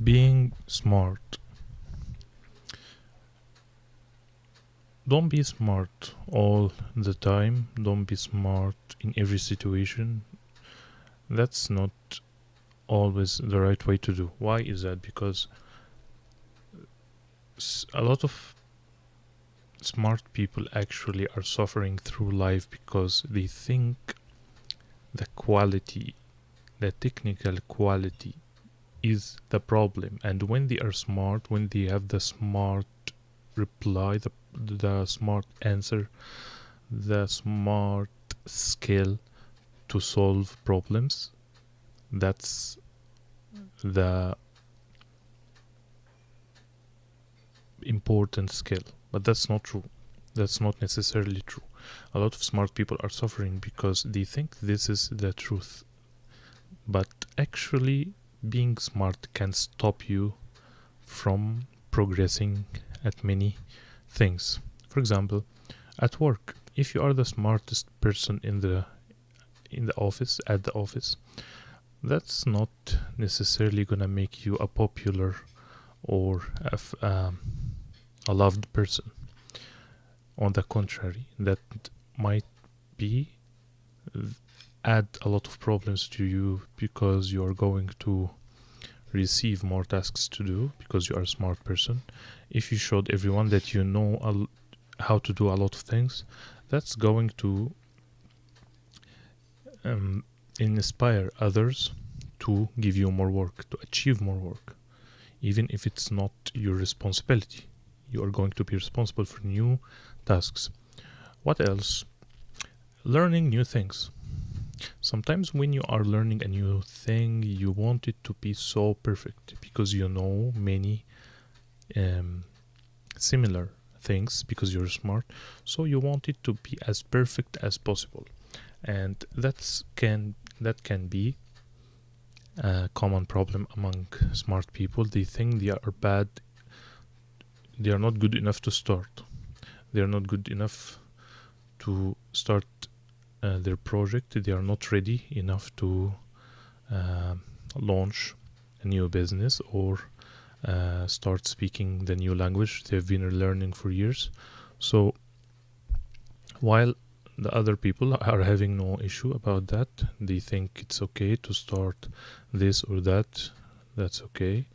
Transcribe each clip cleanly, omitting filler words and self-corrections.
Being smart. Don't be smart all the time. Don't be smart in every situation. That's not always the right way to do. Why is that? Because a lot of smart people actually are suffering through life because they think the quality, the technical quality, is the problem. And when they are smart, when they have the smart reply, the smart answer, the smart skill to solve problems, that's the important skill. But that's not true. That's not necessarily true. A lot of smart people are suffering because they think this is the truth. But actually, being smart can stop you from progressing at many things. For example, at work, if you are the smartest person in the office, at the office, that's not necessarily gonna make you a popular or a loved person. On the contrary, that might be add a lot of problems to you because you are going to receive more tasks to do because you are a smart person. If you showed everyone that you know how to do a lot of things, that's going to inspire others to give you more work, to achieve more work, even if it's not your responsibility. You are going to be responsible for new tasks. What else? Learning new things. Sometimes when you are learning a new thing, you want it to be so perfect because you know many similar things because you're smart. So you want it to be as perfect as possible. And that can be a common problem among smart people. They think they are bad. They are not good enough to start. They are not good enough to start their project. They are not ready enough to launch a new business or start speaking the new language they've been learning for years. So while the other people are having no issue about that, they think it's okay to start this or that, that's okay.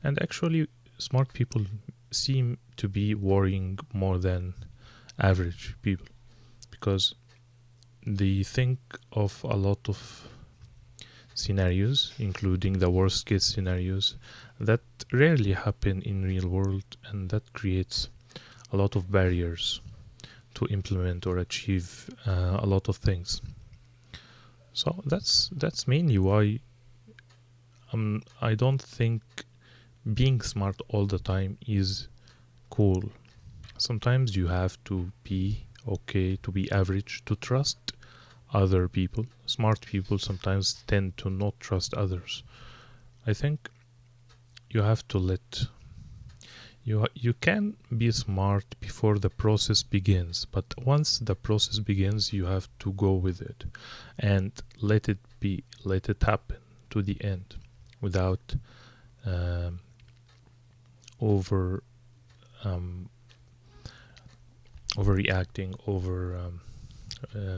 And actually, smart people seem to be worrying more than average people because they think of a lot of scenarios, including the worst case scenarios that rarely happen in real world, and that creates a lot of barriers to implement or achieve a lot of things. So that's mainly why I don't think being smart all the time is cool. Sometimes you have to be okay, to be average, to trust other people. Smart people sometimes tend to not trust others. I think you have to let you can be smart before the process begins, but once the process begins, you have to go with it and let it happen to the end without um, over um, overreacting,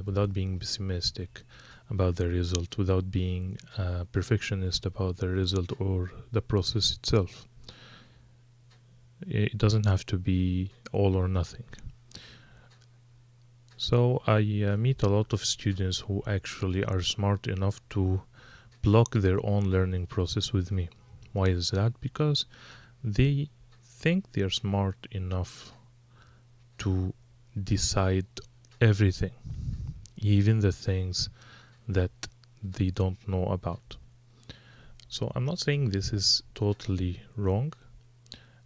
without being pessimistic about the result, without being perfectionist about the result or the process itself. It doesn't have to be all or nothing. So I meet a lot of students who actually are smart enough to block their own learning process with me. Why is that? Because they think they're smart enough to decide everything, even the things that they don't know about. So I'm not saying this is totally wrong.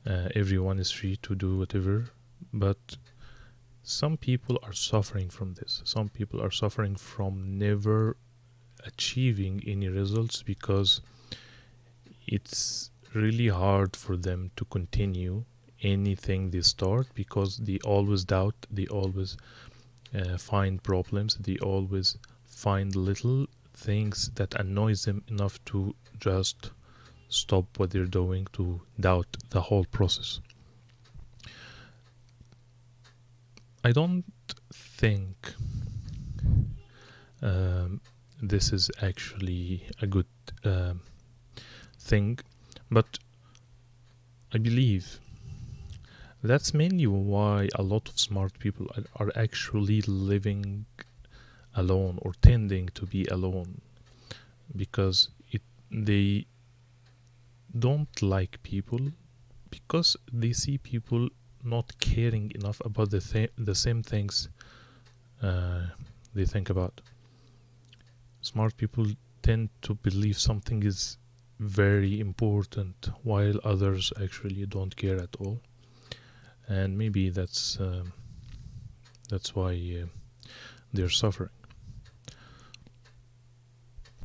Everyone is free to do whatever, but some people are suffering from this. Some people are suffering from never achieving any results because it's really hard for them to continue anything they start because they always doubt, they always find problems, they always find little things that annoys them enough to just stop what they're doing to doubt the whole process. I don't think this is actually a good thing, but I believe that's mainly why a lot of smart people are actually living alone or tending to be alone, because they don't like people, because they see people not caring enough about the same things uh, they think about. Smart people tend to believe something is very important while others actually don't care at all, and maybe that's why they're suffering.